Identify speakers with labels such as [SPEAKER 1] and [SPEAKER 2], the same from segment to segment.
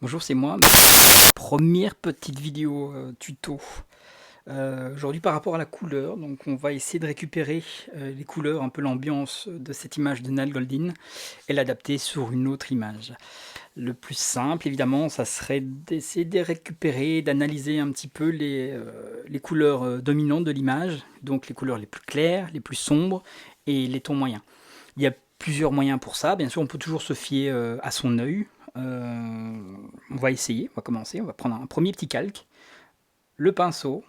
[SPEAKER 1] Bonjour, c'est moi. Première petite vidéo tuto. Aujourd'hui par rapport à la couleur, donc on va essayer de récupérer les couleurs, un peu l'ambiance de cette image de Nile Goldin et l'adapter sur une autre image. Le plus simple évidemment, ça serait d'essayer de récupérer, d'analyser un petit peu les couleurs dominantes de l'image, donc les couleurs les plus claires, les plus sombres et les tons moyens. Il y a plusieurs moyens pour ça, bien sûr on peut toujours se fier à son œil. On va essayer, on va commencer, on va prendre un premier petit calque, le pinceau,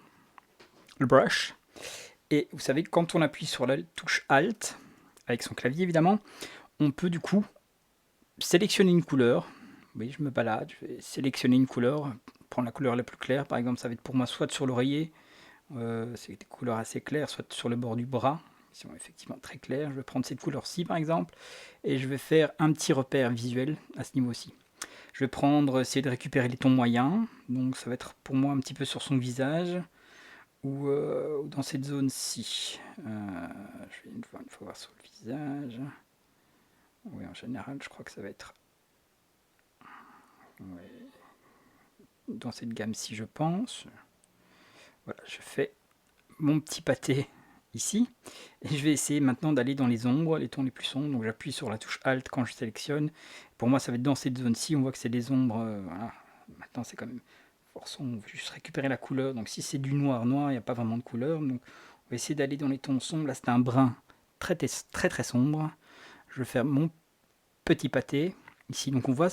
[SPEAKER 1] le brush, et vous savez quand on appuie sur la touche Alt, avec son clavier évidemment, on peut du coup sélectionner une couleur. Oui, je me balade, je vais sélectionner une couleur, prendre la couleur la plus claire, par exemple ça va être pour moi soit sur l'oreiller, c'est des couleurs assez claires, soit sur le bord du bras, qui sont effectivement très clairs. Je vais prendre cette couleur-ci par exemple, et je vais faire un petit repère visuel à ce niveau-ci. Je vais prendre, essayer de récupérer les tons moyens, donc ça va être pour moi un petit peu sur son visage, ou dans cette zone-ci. Je vais une fois voir sur le visage. Oui, en général, je crois que ça va être ouais, dans cette gamme-ci, je pense. Voilà, je fais mon petit pâté ici, et je vais essayer maintenant d'aller dans les ombres, les tons les plus sombres. Donc j'appuie sur la touche Alt quand je sélectionne. Pour moi, ça va être dans cette zone-ci. On voit que c'est des ombres. Voilà. Maintenant, c'est quand même fort sombre. On veut juste récupérer la couleur. Donc si c'est du noir, il n'y a pas vraiment de couleur. Donc on va essayer d'aller dans les tons sombres. Là, c'est un brun très très très sombre. Je vais faire mon petit pâté ici. Donc on voit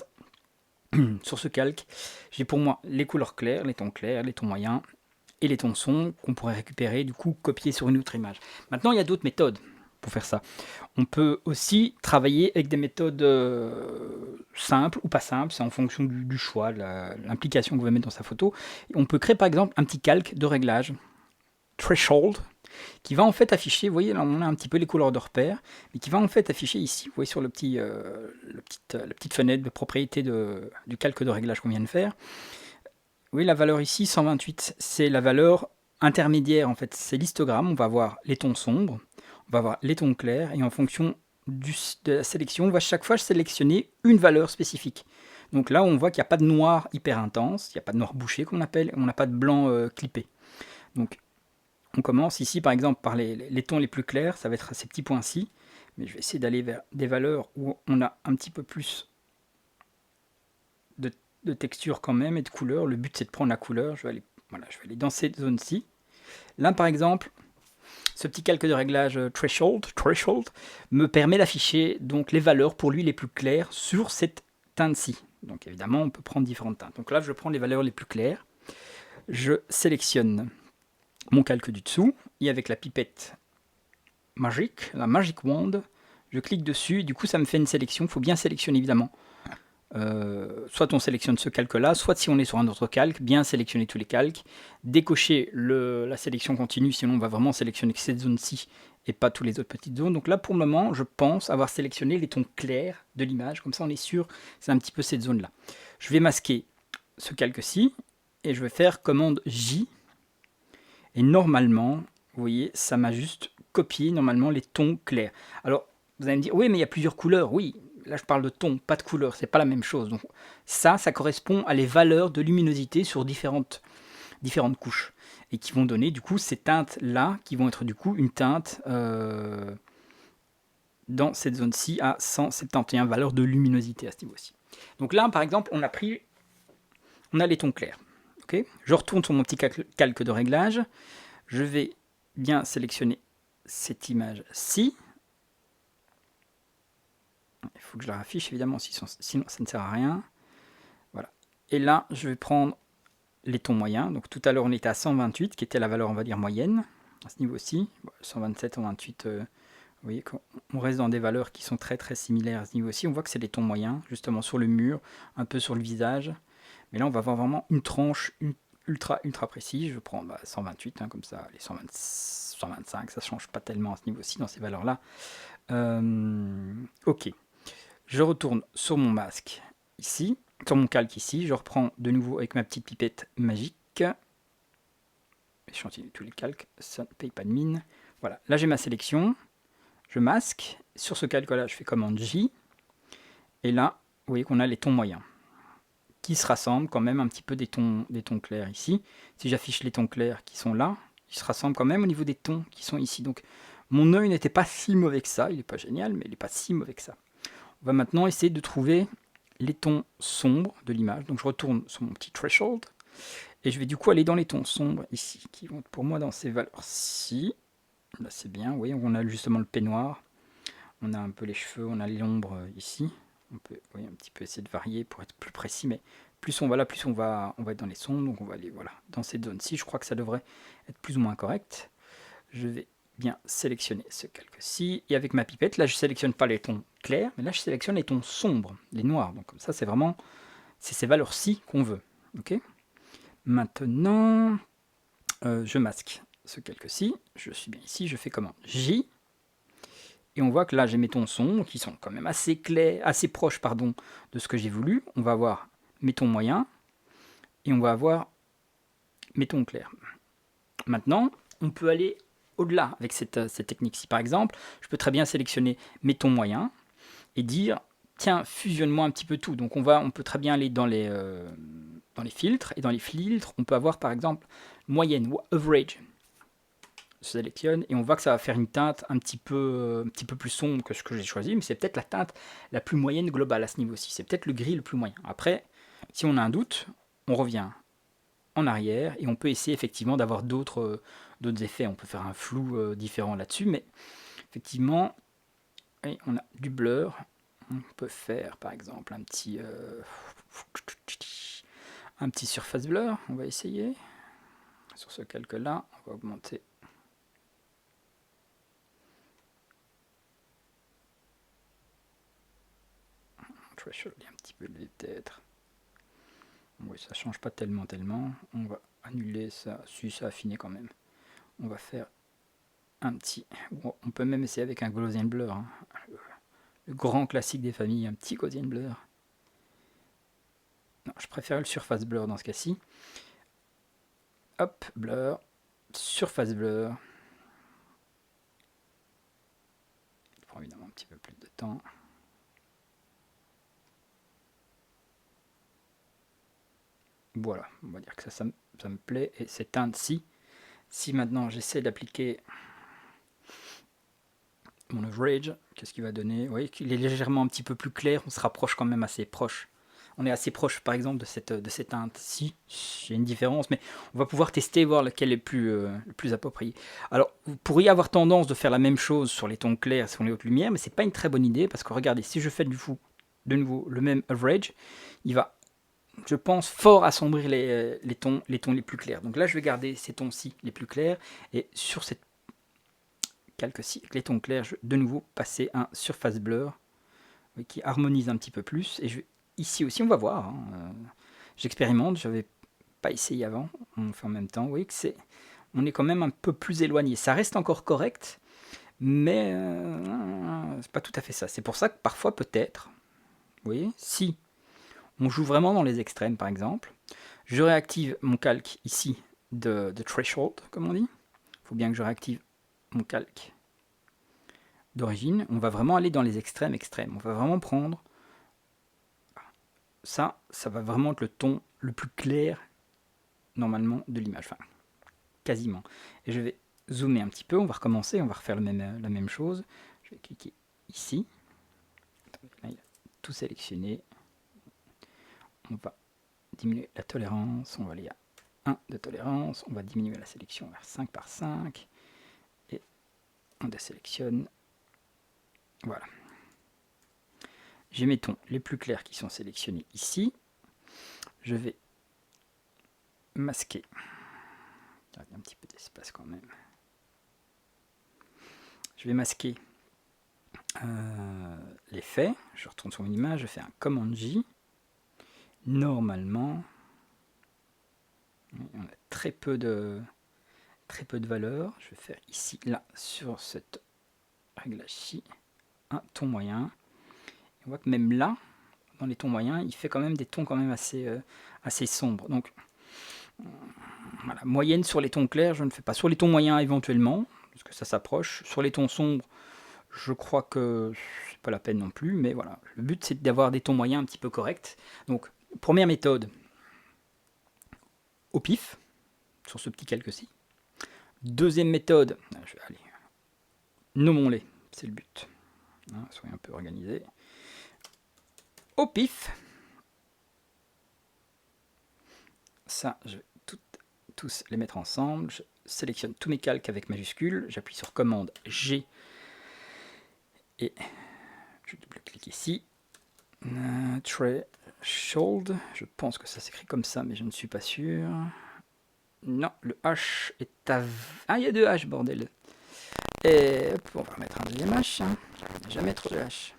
[SPEAKER 1] sur ce calque, j'ai pour moi les couleurs claires, les tons moyens et les tons sombres qu'on pourrait récupérer, du coup copier sur une autre image. Maintenant, il y a d'autres méthodes pour faire ça. On peut aussi travailler avec des méthodes simples ou pas simples, c'est en fonction du choix, l'implication que vous allez mettre dans sa photo. On peut créer par exemple un petit calque de réglage, threshold, qui va en fait afficher, vous voyez là on a un petit peu les couleurs de repère, mais qui va en fait afficher ici, vous voyez sur la petite fenêtre de propriété du calque de réglage qu'on vient de faire. Oui, la valeur ici, 128, c'est la valeur intermédiaire, en fait, c'est l'histogramme. On va avoir les tons sombres, on va avoir les tons clairs, et en fonction de la sélection, on va chaque fois sélectionner une valeur spécifique. Donc là, on voit qu'il n'y a pas de noir hyper intense, il n'y a pas de noir bouché, comme on appelle, on n'a pas de blanc clippé. Donc, on commence ici, par exemple, par les tons les plus clairs, ça va être ces petits points-ci, mais je vais essayer d'aller vers des valeurs où on a un petit peu plus de texture quand même et de couleur. Le but c'est de prendre la couleur. Je vais aller dans cette zone-ci. Là par exemple, ce petit calque de réglage threshold me permet d'afficher donc les valeurs pour lui les plus claires sur cette teinte-ci. Donc évidemment on peut prendre différentes teintes. Donc là je prends les valeurs les plus claires. Je sélectionne mon calque du dessous et avec la pipette magique, la Magic Wand, je clique dessus et du coup ça me fait une sélection. Il faut bien sélectionner évidemment. Soit on sélectionne ce calque là, soit si on est sur un autre calque, bien sélectionner tous les calques, décocher la sélection continue, sinon on va vraiment sélectionner cette zone-ci et pas toutes les autres petites zones. Donc là pour le moment je pense avoir sélectionné les tons clairs de l'image, comme ça on est sûr c'est un petit peu cette zone là. Je vais masquer ce calque-ci et je vais faire commande J et normalement, vous voyez, ça m'a juste copié normalement les tons clairs. Alors vous allez me dire, oui mais il y a plusieurs couleurs, oui. Là je parle de ton, pas de couleur, c'est pas la même chose. Donc ça correspond à les valeurs de luminosité sur différentes couches. Et qui vont donner du coup ces teintes-là, qui vont être du coup une teinte dans cette zone-ci à 171 valeurs de luminosité à ce niveau-ci. Donc là par exemple on a les tons clairs. Okay, je retourne sur mon petit calque de réglage, je vais bien sélectionner cette image-ci. Il faut que je la raffiche évidemment, sinon ça ne sert à rien. Voilà. Et là, je vais prendre les tons moyens. Donc tout à l'heure, on était à 128, qui était la valeur, on va dire, moyenne, à ce niveau-ci. 127, 128, vous voyez qu'on reste dans des valeurs qui sont très très similaires à ce niveau-ci. On voit que c'est des tons moyens, justement sur le mur, un peu sur le visage. Mais là, on va avoir vraiment une tranche ultra précise. Je prends 128, hein, comme ça, les 120, 125, ça ne change pas tellement à ce niveau-ci, dans ces valeurs-là. Ok. Je retourne sur mon masque ici, sur mon calque ici, je reprends de nouveau avec ma petite pipette magique, échantillonner tous les calques, ça ne paye pas de mine. Voilà, là j'ai ma sélection, je masque, sur ce calque là je fais commande J, et là vous voyez qu'on a les tons moyens. qui se rassemblent quand même un petit peu des tons clairs ici. Si j'affiche les tons clairs qui sont là, ils se rassemblent quand même au niveau des tons qui sont ici. Donc mon œil n'était pas si mauvais que ça, il n'est pas génial, mais il n'est pas si mauvais que ça. On va maintenant essayer de trouver les tons sombres de l'image. Donc je retourne sur mon petit threshold, et je vais du coup aller dans les tons sombres ici, qui vont être pour moi dans ces valeurs-ci. Là c'est bien, vous voyez, on a justement le peignoir, on a un peu les cheveux, on a l'ombre ici. On peut un petit peu essayer de varier pour être plus précis, mais plus on va là, plus on va être dans les sombres, donc on va aller voilà, dans cette zone-ci. Je crois que ça devrait être plus ou moins correct. Je vais bien sélectionner ce calque-ci, et avec ma pipette, là je sélectionne pas les tons clairs, mais là je sélectionne les tons sombres, les noirs. Donc comme ça c'est vraiment, c'est ces valeurs-ci qu'on veut. Ok. Maintenant, je masque ce calque-ci, je suis bien ici, je fais comment? J, et on voit que là j'ai mes tons sombres qui sont quand même assez clairs, assez proches pardon, de ce que j'ai voulu. On va avoir mes tons moyens, et on va avoir mes tons clairs. Maintenant, on peut aller au-delà avec cette technique-ci. Par exemple, je peux très bien sélectionner mes tons moyens et dire, tiens, fusionne-moi un petit peu tout. Donc on peut très bien aller dans les filtres, et dans les filtres, on peut avoir par exemple moyenne ou average. Je sélectionne et on voit que ça va faire une teinte un petit peu plus sombre que ce que j'ai choisi, mais c'est peut-être la teinte la plus moyenne globale à ce niveau-ci. C'est peut-être le gris le plus moyen. Après, si on a un doute, on revient en arrière et on peut essayer effectivement d'avoir d'autres effets. On peut faire un flou différent là-dessus, mais effectivement, on a du blur. On peut faire par exemple un petit surface blur. On va essayer sur ce calque-là. On va augmenter. Threshold est un petit peu élevé peut-être. Oui, ça change pas tellement. On va annuler ça. Si, ça a affiné quand même. On va faire un petit. On peut même essayer avec un Gaussian blur. Hein. Le grand classique des familles, un petit Gaussian blur. Non, je préfère le surface blur dans ce cas-ci. Hop, blur, surface blur. Ça prend évidemment un petit peu plus de temps. Voilà, on va dire que ça me plaît. Et cette teinte-ci, si maintenant j'essaie d'appliquer mon average, qu'est-ce qu'il va donner? Vous voyez qu'il est légèrement un petit peu plus clair, on se rapproche quand même assez proche. On est assez proche par exemple de cette teinte-ci, il y a une différence, mais on va pouvoir tester, voir lequel est le plus approprié. Alors, vous pourriez avoir tendance de faire la même chose sur les tons clairs, sur les hautes lumières, mais c'est pas une très bonne idée, parce que regardez, si je fais de nouveau le même average, il va, je pense, fort assombrir les tons les plus clairs. Donc là, je vais garder ces tons-ci les plus clairs, et sur cette calque-ci, avec les tons clairs, je vais de nouveau passer un surface blur qui harmonise un petit peu plus, et je vais ici aussi, on va voir. Hein, j'expérimente, je n'avais pas essayé avant. On fait en même temps. Vous voyez que on est quand même un peu plus éloigné. Ça reste encore correct, mais c'est pas tout à fait ça. C'est pour ça que parfois, peut-être, vous voyez, si on joue vraiment dans les extrêmes, par exemple, je réactive mon calque ici de threshold, comme on dit. Il faut bien que je réactive mon calque d'origine. On va vraiment aller dans les extrêmes. On va vraiment prendre ça va vraiment être le ton le plus clair normalement de l'image, enfin quasiment. Et je vais zoomer un petit peu, on va recommencer, on va refaire la même chose. Je vais cliquer ici, là, il a tout sélectionné. On va diminuer la tolérance, on va aller à 1 de tolérance, on va diminuer la sélection vers 5 par 5, et on désélectionne. Voilà. J'ai mes tons les plus clairs qui sont sélectionnés ici. Je vais masquer. Il y a un petit peu d'espace quand même. Je vais masquer l'effet. Je retourne sur mon image, je fais un Command J. Normalement, on a très peu de valeur. Je vais faire ici, là, sur cette réglage-ci, un ton moyen. On voit que même là, dans les tons moyens, il fait quand même des tons quand même assez sombres. Donc, voilà, moyenne sur les tons clairs, je ne fais pas. Sur les tons moyens, éventuellement, parce que ça s'approche. Sur les tons sombres, je crois que c'est pas la peine non plus, mais voilà. Le but, c'est d'avoir des tons moyens un petit peu corrects. Donc, Première méthode, au pif, sur ce petit calque-ci. Deuxième méthode, je vais aller, nommons-les, c'est le but. Hein, soyez un peu organisés. Au pif, ça, je vais tous les mettre ensemble. Je sélectionne tous mes calques avec majuscules. J'appuie sur commande G et je double-clique ici. Threshold, je pense que ça s'écrit comme ça, mais je ne suis pas sûr. Non, le H est à... Ah, il y a 2 H, bordel. Et on va mettre un deuxième H. Hein. Jamais trop de H.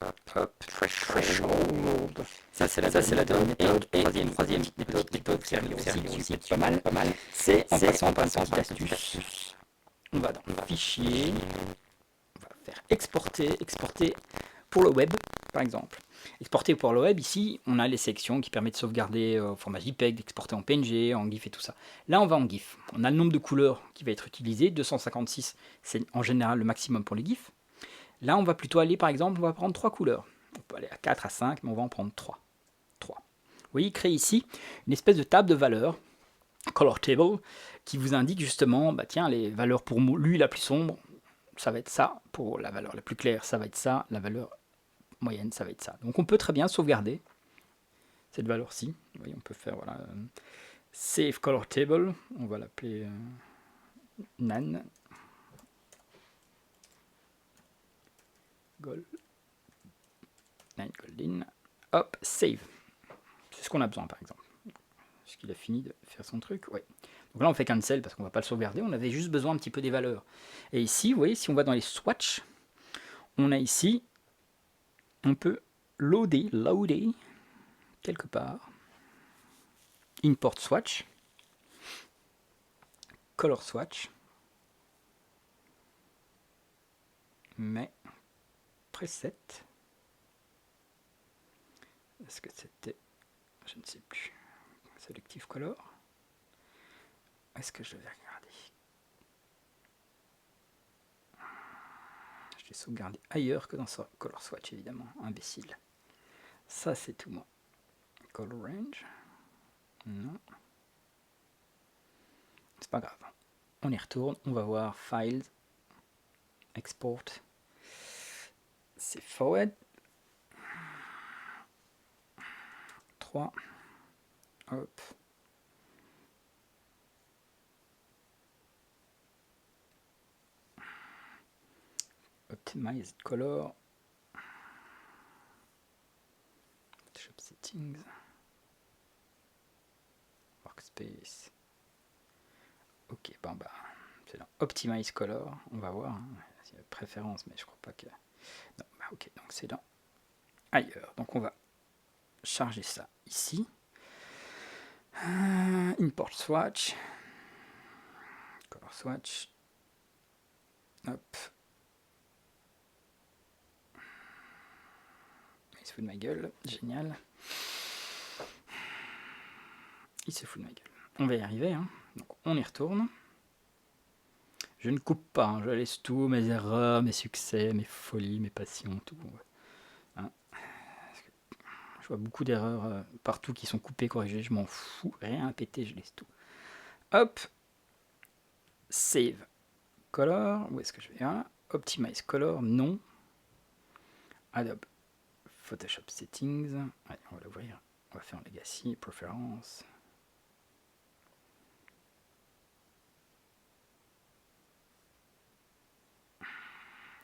[SPEAKER 1] Hop, threshold. Ça, c'est la deuxième méthode. Et troisième méthode, qui arrive aussi pas mal. C'est en passant par une petite astuce. On va dans Fichier. On va faire exporter pour le web, par exemple. Exporter pour le web, ici, on a les sections qui permettent de sauvegarder au format JPEG, d'exporter en PNG, en GIF et tout ça. Là, on va en GIF. On a le nombre de couleurs qui va être utilisé. 256, c'est en général le maximum pour les GIFs. Là, on va plutôt aller, par exemple, on va prendre 3 couleurs. On peut aller à 4, à 5, mais on va en prendre 3. Vous voyez, il crée ici une espèce de table de valeurs, color table, qui vous indique justement, bah tiens, les valeurs pour lui la plus sombre, ça va être ça. Pour la valeur la plus claire, ça va être ça. La valeur moyenne, ça va être ça. Donc on peut très bien sauvegarder cette valeur-ci. Vous voyez, on peut faire, voilà, save color table. On va l'appeler nan. Goldin. Hop, save. C'est ce qu'on a besoin, par exemple. Est-ce qu'il a fini de faire son truc? Oui. Donc là, on fait cancel parce qu'on ne va pas le sauvegarder. On avait juste besoin un petit peu des valeurs. Et ici, vous voyez, si on va dans les swatchs, on a ici, on peut loader quelque part. Import swatch. Color swatch. Mais preset. Est-ce que c'était... Je ne sais plus. Selective color. Est-ce que je vais regarder? Je l'ai sauvegardé ailleurs que dans color swatch, évidemment. Imbécile. Ça, c'est tout moi. Color range. Non. C'est pas grave. On y retourne. On va voir Files. Export. C'est forward. 3. Hop. Optimized color. Photoshop settings. Workspace. Ok, bon bah, c'est dans Optimize color. On va voir. Hein. Il y a préférence, mais je crois pas que. Non, bah ok, donc c'est dans ailleurs. Donc on va charger ça ici. Import swatch. Color swatch. Hop. Il se fout de ma gueule. Génial. Il se fout de ma gueule. On va y arriver. Hein. Donc on y retourne. Je ne coupe pas. Hein. Je laisse tout. Mes erreurs, mes succès, mes folies, mes passions, tout. Hein. Je vois beaucoup d'erreurs partout qui sont coupées, corrigées. Je m'en fous. Rien à péter. Je laisse tout. Hop. Save. Color. Où est-ce que je vais? Hein. Optimize color. Non. Adobe Photoshop Settings. Allez, on va l'ouvrir. On va faire en Legacy, Préférences.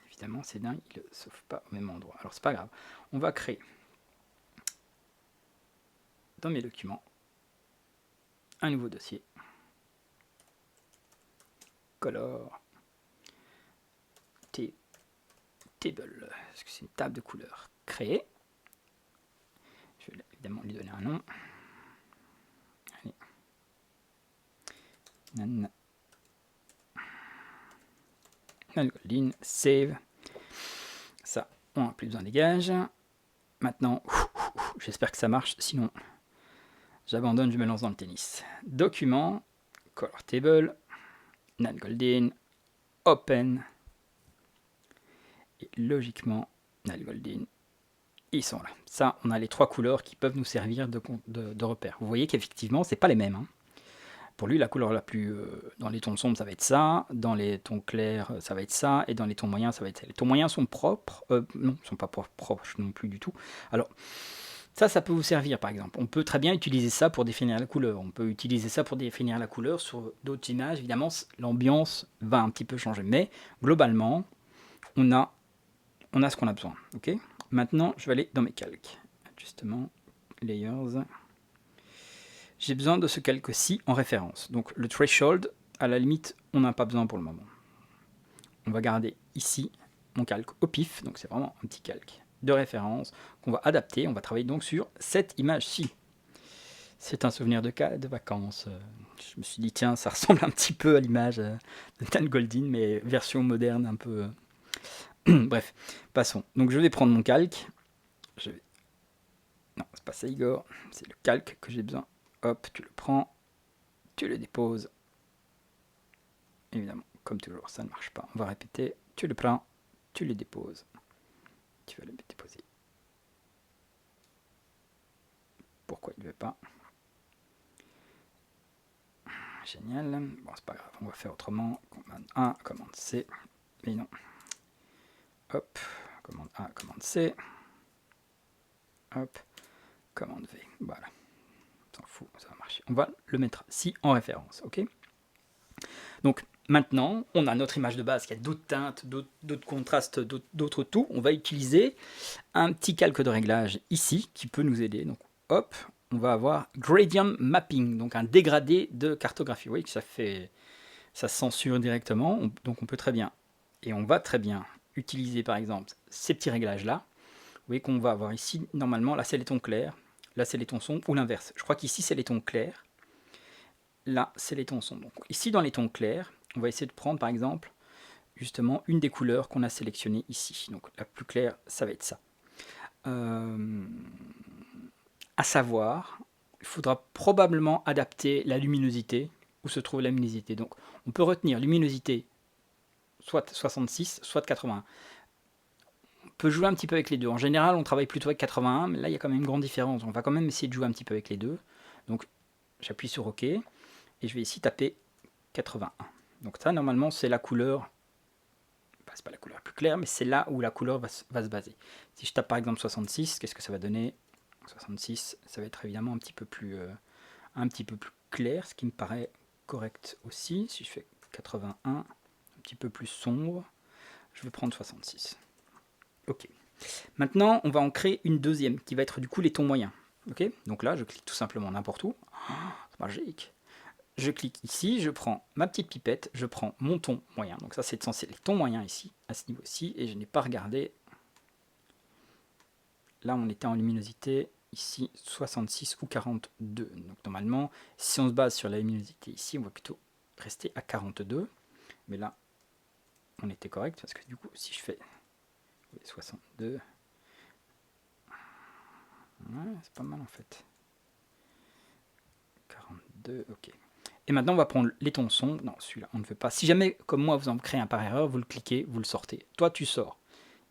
[SPEAKER 1] Évidemment, c'est dingue, il ne sauve pas au même endroit. Alors, c'est pas grave. On va créer dans mes documents un nouveau dossier. Color. Table. Est-ce que c'est une table de couleurs? Créer. Je vais évidemment lui donner un nom. Allez. Nan. Goldin, save. Ça, on n'a plus besoin des gages. Maintenant, j'espère que ça marche, sinon j'abandonne, je me lance dans le tennis. Document, color table, Nan Goldin, open. Et logiquement, Nan Goldin Ils sont là. Ça, on a les 3 couleurs qui peuvent nous servir de repère. Vous voyez qu'effectivement, c'est pas les mêmes, hein. Pour lui, la couleur la plus... dans les tons sombres, ça va être ça. Dans les tons clairs, ça va être ça. Et dans les tons moyens, ça va être ça. Les tons moyens sont propres. Non, ils ne sont pas proches non plus du tout. Alors, ça peut vous servir, par exemple. On peut très bien utiliser ça pour définir la couleur. On peut utiliser ça pour définir la couleur sur d'autres images. Évidemment, l'ambiance va un petit peu changer. Mais, globalement, on a ce qu'on a besoin. Ok. Maintenant, je vais aller dans mes calques. Justement, Layers. J'ai besoin de ce calque-ci en référence. Donc le threshold, à la limite, on n'a pas besoin pour le moment. On va garder ici mon calque au pif, donc c'est vraiment un petit calque de référence qu'on va adapter. On va travailler donc sur cette image-ci. C'est un souvenir de vacances. Je me suis dit, tiens, ça ressemble un petit peu à l'image de Dan Goldin, mais version moderne un peu... Bref, passons. Donc je vais prendre mon calque. Non, c'est pas ça, Igor. C'est le calque que j'ai besoin. Hop, tu le prends, tu le déposes. Évidemment, comme toujours, ça ne marche pas. On va répéter. Tu le prends, tu le déposes. Tu vas le déposer. Pourquoi il ne veut pas? Génial. Bon, c'est pas grave, on va faire autrement. Commande A, commande C. Mais non. Hop, commande A, commande C. Hop, commande V. Voilà. On s'en fout, ça va marcher. On va le mettre ici en référence, ok? Donc, maintenant, on a notre image de base qui a d'autres teintes, d'autres contrastes, d'autres tout. On va utiliser un petit calque de réglage ici qui peut nous aider. Donc, hop, on va avoir Gradient Mapping, donc un dégradé de cartographie. Vous voyez que ça censure directement, donc on peut très bien, et on va très bien utiliser par exemple ces petits réglages-là. Vous voyez qu'on va avoir ici, normalement, là c'est les tons clairs, là c'est les tons sombres, ou l'inverse. Je crois qu'ici c'est les tons clairs, là c'est les tons sombres. Donc, ici dans les tons clairs, on va essayer de prendre par exemple justement une des couleurs qu'on a sélectionnées ici. Donc la plus claire, ça va être ça. À savoir, il faudra probablement adapter la luminosité, où se trouve la luminosité. Donc on peut retenir luminosité soit 66, soit 81. On peut jouer un petit peu avec les deux. En général, on travaille plutôt avec 81, mais là, il y a quand même une grande différence. On va quand même essayer de jouer un petit peu avec les deux. Donc j'appuie sur OK, et je vais ici taper 81. Donc ça, normalement, c'est la couleur... c'est pas la couleur la plus claire, mais c'est là où la couleur va se baser. Si je tape par exemple 66, qu'est-ce que ça va donner? 66, ça va être évidemment un petit peu plus clair, ce qui me paraît correct aussi. Si je fais 81, un petit peu plus sombre, je vais prendre 66. Ok. Maintenant, on va en créer une deuxième, qui va être du coup les tons moyens. Ok. Donc là, je clique tout simplement n'importe où. Oh, c'est magique. Je clique ici, je prends ma petite pipette, je prends mon ton moyen. Donc ça, c'est censé les tons moyens ici, à ce niveau-ci, et je n'ai pas regardé. Là, on était en luminosité, ici, 66 ou 42. Donc normalement, si on se base sur la luminosité ici, on va plutôt rester à 42. Mais là, on était correct, parce que du coup, si je fais 62... Ouais, c'est pas mal en fait. 42, ok. Et maintenant, on va prendre les tons sombres. Non, celui-là, on ne fait pas. Si jamais, comme moi, vous en créez un par erreur, vous le cliquez, vous le sortez. Toi, tu sors.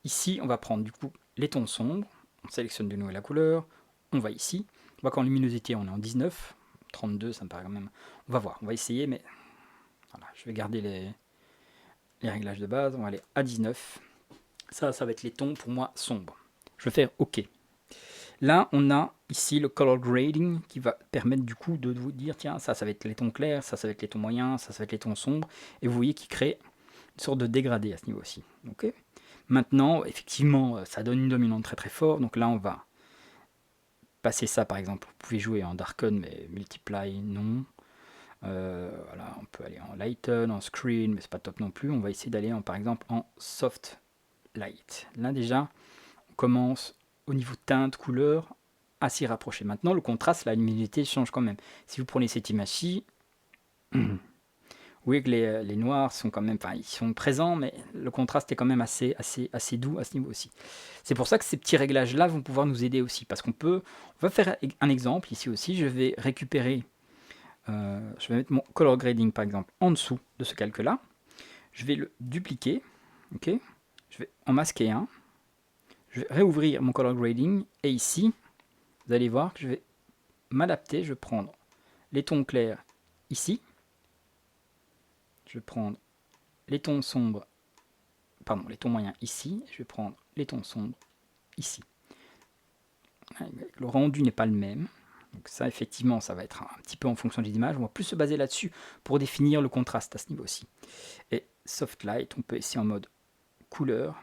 [SPEAKER 1] Ici, on va prendre du coup les tons sombres. On sélectionne de nouveau la couleur. On va ici. On voit qu'en luminosité, on est en 19. 32, ça me paraît quand même... On va voir, on va essayer, mais... Voilà, je vais garder les réglages de base. On va aller à 19. Ça va être les tons, pour moi, sombres. Je vais faire OK. Là, on a ici le color grading qui va permettre du coup de vous dire, tiens, ça va être les tons clairs, ça va être les tons moyens, ça va être les tons sombres. Et vous voyez qu'il crée une sorte de dégradé à ce niveau-ci. Okay. Maintenant, effectivement, ça donne une dominante très très forte. Donc là, on va passer ça, par exemple. Vous pouvez jouer en darken, mais multiply, non. Voilà, on peut aller en lighten, en screen, mais c'est pas top non plus. On va essayer d'aller, par exemple, en soft light. Là, déjà, on commence au niveau teinte, couleur, à s'y rapprocher. Maintenant, le contraste, la luminosité change quand même. Si vous prenez cette image-ci, vous voyez que les noirs sont quand même, ils sont présents, mais le contraste est quand même assez doux à ce niveau aussi. C'est pour ça que ces petits réglages-là vont pouvoir nous aider aussi, parce on va faire un exemple ici aussi. Je vais récupérer, je vais mettre mon color grading par exemple en dessous de ce calque-là. Je vais le dupliquer, ok. Je vais en masquer un. Je vais réouvrir mon color grading et ici, vous allez voir que je vais m'adapter. Je vais prendre les tons clairs ici. Je vais prendre les tons sombres, pardon, les tons moyens ici. Je vais prendre les tons sombres ici. Le rendu n'est pas le même. Donc ça, effectivement, ça va être un petit peu en fonction des images. On va plus se baser là-dessus pour définir le contraste à ce niveau-ci. Et Soft Light, on peut essayer en mode couleur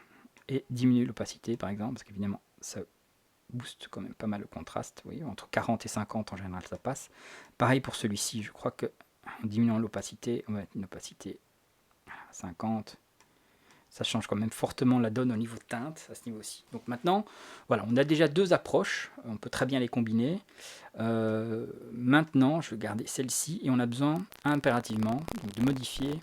[SPEAKER 1] et diminuer l'opacité, par exemple, parce qu'évidemment, ça booste quand même pas mal le contraste. Vous voyez, entre 40 et 50, en général, ça passe. Pareil pour celui-ci. Je crois que en diminuant l'opacité, on va mettre une opacité à 50. Ça change quand même fortement la donne au niveau teinte, à ce niveau-ci. Donc maintenant, voilà, on a déjà deux approches, on peut très bien les combiner. Maintenant, je vais garder celle-ci, et on a besoin impérativement donc, de modifier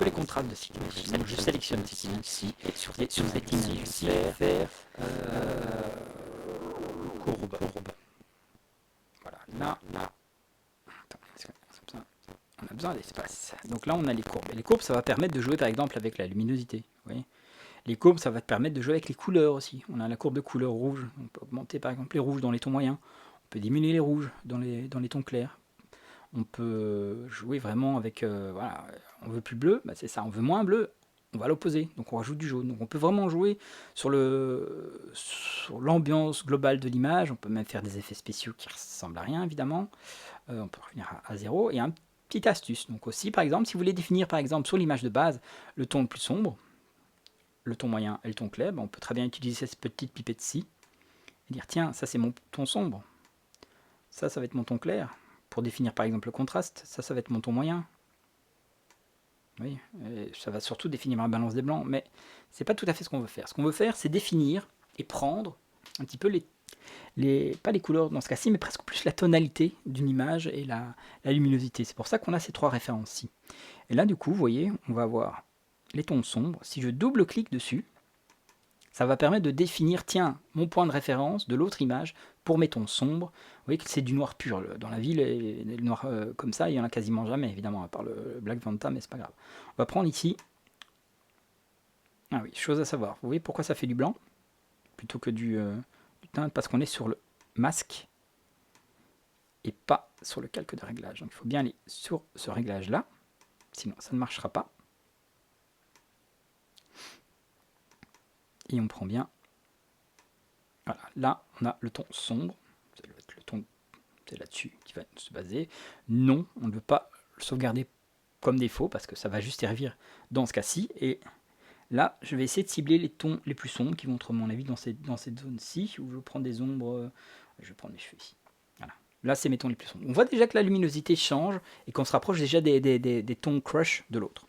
[SPEAKER 1] les contrastes de cette image. Donc je sélectionne cette image-ci, et sur cette image-ci, je vais faire courbe. Voilà, là. Attends, on a besoin d'espace. Donc là, on a les courbes. Et les courbes, ça va permettre de jouer, par exemple, avec la luminosité. Vous voyez, les courbes, ça va te permettre de jouer avec les couleurs aussi. On a la courbe de couleur rouge. On peut augmenter, par exemple, les rouges dans les tons moyens. On peut diminuer les rouges dans les tons clairs. On peut jouer vraiment avec... voilà, on veut plus bleu, bah c'est ça. On veut moins bleu, on va à l'opposé. Donc on rajoute du jaune. Donc on peut vraiment jouer sur l'ambiance globale de l'image. On peut même faire des effets spéciaux qui ressemblent à rien, évidemment. On peut revenir à 0. Et un petite astuce. Donc aussi, par exemple, si vous voulez définir, par exemple, sur l'image de base, le ton le plus sombre, le ton moyen et le ton clair, on peut très bien utiliser cette petite pipette-ci et dire, tiens, ça c'est mon ton sombre. Ça va être mon ton clair. Pour définir, par exemple, le contraste, ça va être mon ton moyen. Oui, et ça va surtout définir ma balance des blancs, mais c'est pas tout à fait ce qu'on veut faire. Ce qu'on veut faire, c'est définir et prendre un petit peu pas les couleurs dans ce cas-ci, mais presque plus la tonalité d'une image et la luminosité. C'est pour ça qu'on a ces trois références-ci. Et là, du coup, vous voyez, on va avoir les tons sombres. Si je double-clique dessus, ça va permettre de définir, tiens, mon point de référence de l'autre image pour mes tons sombres. Vous voyez que c'est du noir pur. Dans la vie, les noirs comme ça, il n'y en a quasiment jamais, évidemment, à part le Black Vanta, mais c'est pas grave. On va prendre ici... Ah oui, chose à savoir. Vous voyez pourquoi ça fait du blanc plutôt que du teint? Parce qu'on est sur le masque et pas sur le calque de réglage. Donc il faut bien aller sur ce réglage-là, sinon ça ne marchera pas. Et on prend bien... Voilà, là on a le ton sombre, c'est le ton, c'est là-dessus qui va se baser. Non, on ne veut pas le sauvegarder comme défaut parce que ça va juste servir dans ce cas-ci. Et là, je vais essayer de cibler les tons les plus sombres qui vont être, à mon avis, dans cette zone-ci, où je prends des ombres. Je vais prendre mes cheveux ici. Voilà. Là, c'est mes tons les plus sombres. On voit déjà que la luminosité change et qu'on se rapproche déjà des tons crush de l'autre.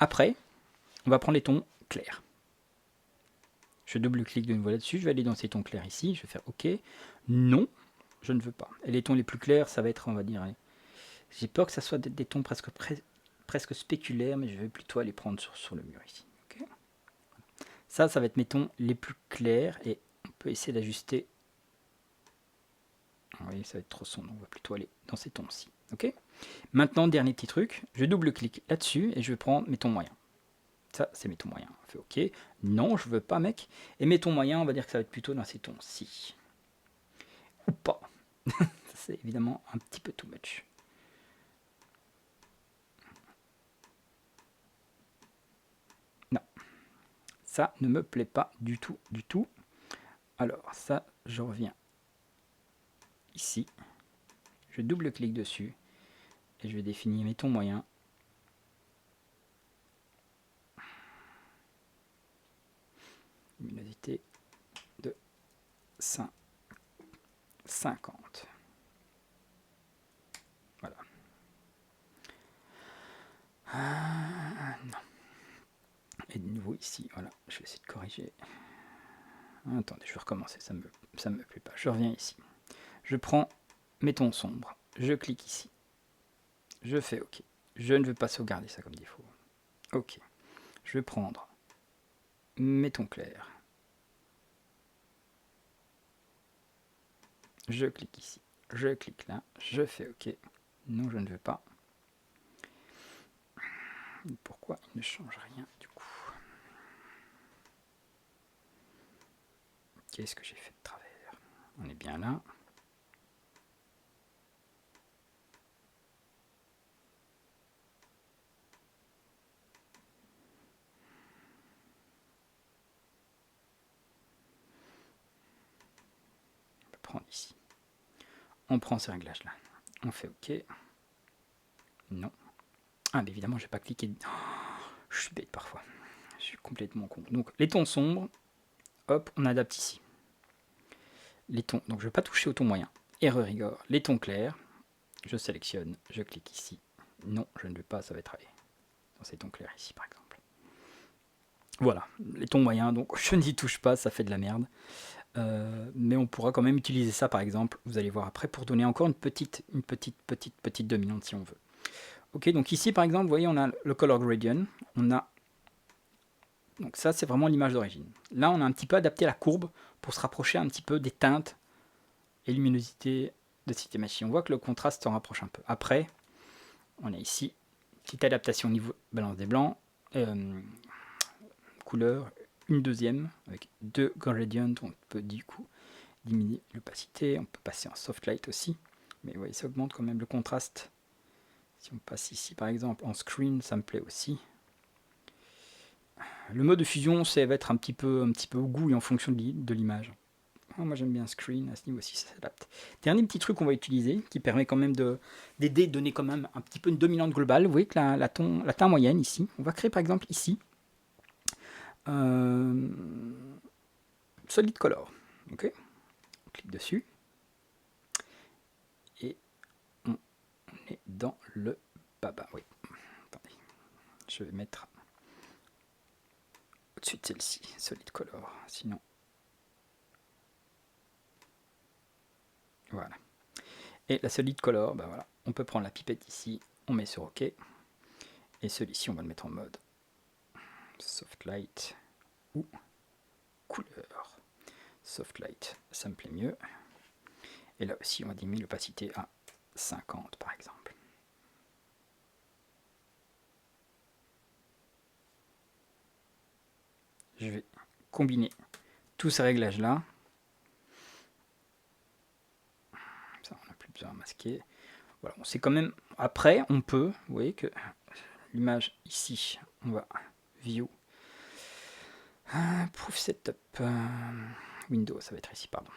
[SPEAKER 1] Après, on va prendre les tons clairs. Je double-clique de nouveau là-dessus, je vais aller dans ces tons clairs ici, je vais faire OK. Non, je ne veux pas. Et les tons les plus clairs, ça va être, on va dire, j'ai peur que ça soit des tons presque spéculaires, mais je vais plutôt aller prendre sur le mur ici. Okay. Ça va être mes tons les plus clairs, et on peut essayer d'ajuster. Vous voyez, ça va être trop sombre, on va plutôt aller dans ces tons-ci. Okay. Maintenant, dernier petit truc, je double-clique là-dessus, et je vais prendre mes tons moyens. Ça, c'est mes tons moyens. On fait OK. Non, je veux pas, mec. Et mes tons moyens, on va dire que ça va être plutôt dans ces tons-ci. Ou pas. C'est évidemment un petit peu too much. Non. Ça ne me plaît pas du tout, du tout. Alors, ça, je reviens ici. Je double-clique dessus. Et je vais définir mes tons moyens. Luminosité de 50. Voilà. Non. Et de nouveau ici, voilà, je vais essayer de corriger. Attendez, je vais recommencer, ça me plaît pas. Je reviens ici. Je prends mes tons sombres, je clique ici. Je fais OK. Je ne veux pas sauvegarder ça comme défaut. OK. Je vais prendre mes tons clairs. Je clique ici. Je clique là. Je fais OK. Non, je ne veux pas. Pourquoi il ne change rien du coup? Qu'est-ce que j'ai fait de travers? On est bien là. On va prendre ici. On prend ces réglages-là. On fait OK. Non. Ah, mais évidemment, je vais pas cliquer. Oh, je suis bête parfois. Je suis complètement con. Donc, les tons sombres, hop, on adapte ici. Les tons, donc je ne vais pas toucher au ton moyen. Erreur rigor. Les tons clairs, je sélectionne, je clique ici. Non, je ne vais pas, ça va être dans ces tons clairs ici, par exemple. Voilà, les tons moyens, donc je n'y touche pas, ça fait de la merde. Mais on pourra quand même utiliser ça, par exemple, vous allez voir après, pour donner encore une petite dominante si on veut. Ok, donc ici, par exemple, vous voyez, on a le color gradient, on a... Donc ça, c'est vraiment l'image d'origine. Là, on a un petit peu adapté la courbe pour se rapprocher un petit peu des teintes et luminosité de cette image. On voit que le contraste s'en rapproche un peu. Après, on a ici, petite adaptation au niveau balance des blancs, couleur, une deuxième, avec 2 gradients, on peut du coup diminuer l'opacité, on peut passer en soft light aussi, mais vous voyez, ça augmente quand même le contraste. Si on passe ici par exemple en screen, ça me plaît aussi. Le mode de fusion, ça va être un petit peu au goût et en fonction de l'image. Moi j'aime bien screen, à ce niveau aussi ça s'adapte. Dernier petit truc qu'on va utiliser, qui permet quand même d'aider, de donner quand même un petit peu une dominante globale. Vous voyez que la teinte moyenne ici, on va créer par exemple ici, solid color. Ok, on clique dessus, et on est dans le baba. Oui, attendez, je vais mettre au-dessus de celle-ci, solid color, sinon... Voilà. Et la solid color, ben voilà, on peut prendre la pipette ici, on met sur OK. Et celui-ci, on va le mettre en mode soft light ou couleur. Soft light, ça me plaît mieux. Et là aussi, on va diminuer l'opacité à 50 par exemple. Je vais combiner tous ces réglages-là. Ça, on n'a plus besoin de masquer. Voilà, on sait quand même. Après, on peut, vous voyez que l'image ici, on va view. Proof setup. Windows, ça va être ici, pardon.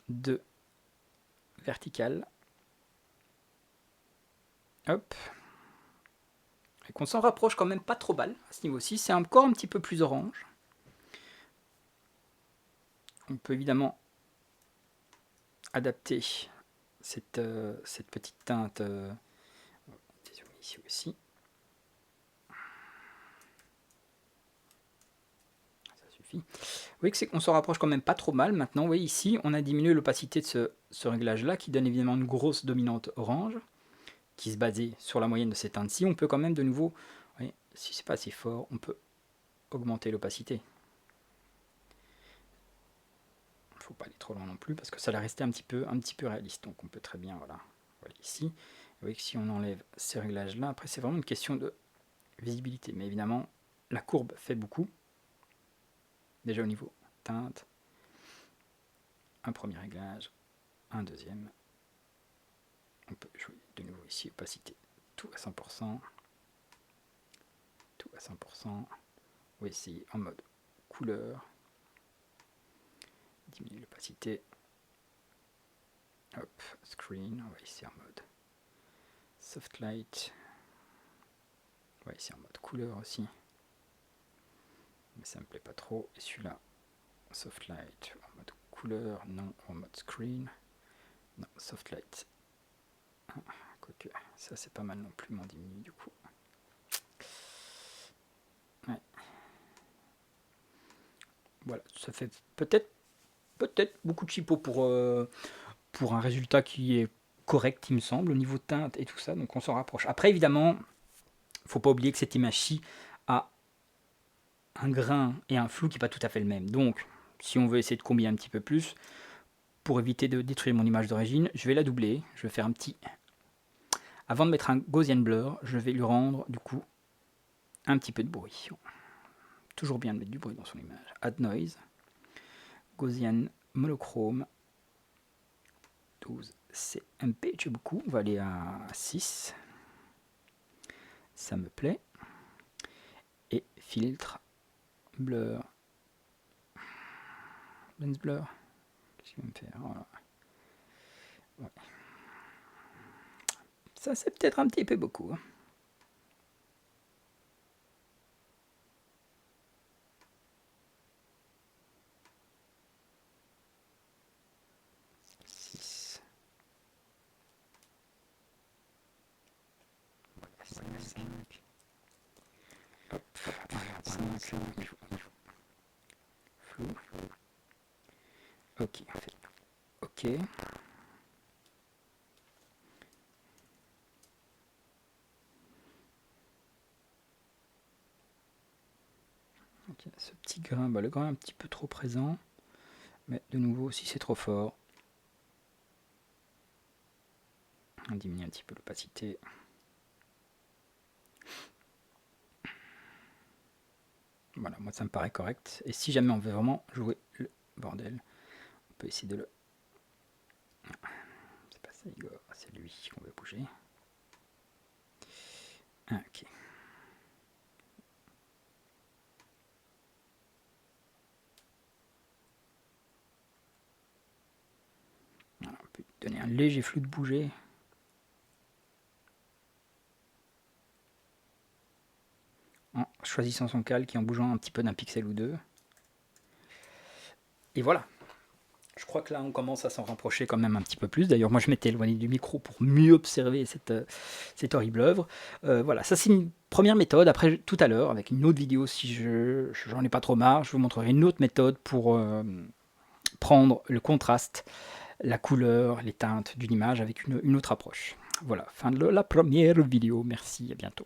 [SPEAKER 1] De vertical. Hop. Et qu'on s'en rapproche quand même pas trop mal à ce niveau-ci. C'est encore un petit peu plus orange. On peut évidemment adapter cette petite teinte. Ici aussi. Ça suffit. Vous voyez que c'est qu'on s'en rapproche quand même pas trop mal. Maintenant, vous voyez ici, on a diminué l'opacité de ce réglage-là qui donne évidemment une grosse dominante orange qui se basait sur la moyenne de ces teintes-ci. On peut quand même de nouveau, voyez, si c'est pas assez fort, on peut augmenter l'opacité. Il ne faut pas aller trop loin non plus parce que ça va rester un petit peu réaliste. Donc on peut très bien, voilà ici. Vous voyez que si on enlève ces réglages-là, après c'est vraiment une question de visibilité. Mais évidemment, la courbe fait beaucoup. Déjà au niveau teinte, un premier réglage, un deuxième. On peut jouer de nouveau ici, opacité, tout à 100%. Tout à 100%. On va essayer en mode couleur. Diminuer l'opacité. Hop, screen, on va essayer en mode soft light. On va essayer en mode couleur aussi. Mais ça me plaît pas trop. Et celui-là, soft light, en mode couleur, non, en mode screen. Non, soft light. Quoique, ça c'est pas mal non plus, m'en diminue du coup. Ouais. Voilà, ça fait peut-être beaucoup de chipo pour un résultat qui est correct, il me semble, au niveau de teinte et tout ça, donc on s'en rapproche. Après, évidemment, il ne faut pas oublier que cette image-ci a un grain et un flou qui n'est pas tout à fait le même. Donc, si on veut essayer de combiner un petit peu plus, pour éviter de détruire mon image d'origine, je vais la doubler, je vais faire un petit... Avant de mettre un Gaussian blur, je vais lui rendre, du coup, un petit peu de bruit. Toujours bien de mettre du bruit dans son image. Add noise, Gaussian monochrome. 12, c'est un peu beaucoup. On va aller à 6. Ça me plaît. Et filtre, blur. Lens blur. Qu'est-ce qu'il va me faire? Voilà. Ouais. Ça, c'est peut-être un petit peu beaucoup. Hein. Hop, 5, flou. Ok, en fait. Ok. Ok, ce petit grain, bah, le grain est un petit peu trop présent. Mais de nouveau, si c'est trop fort, on diminue un petit peu l'opacité. Voilà, moi ça me paraît correct. Et si jamais on veut vraiment jouer le bordel, on peut essayer de le... C'est pas ça, Igor, c'est lui qu'on veut bouger. Ah, ok. Voilà, on peut donner un léger flou de bouger. En choisissant son calque et en bougeant un petit peu d'un pixel ou deux. Et voilà. Je crois que là, on commence à s'en rapprocher quand même un petit peu plus. D'ailleurs, moi, je m'étais éloigné du micro pour mieux observer cette horrible œuvre. Voilà, ça, c'est une première méthode. Après, tout à l'heure, avec une autre vidéo, si j'en ai pas trop marre, je vous montrerai une autre méthode pour prendre le contraste, la couleur, les teintes d'une image avec une autre approche. Voilà, fin de la première vidéo. Merci, à bientôt.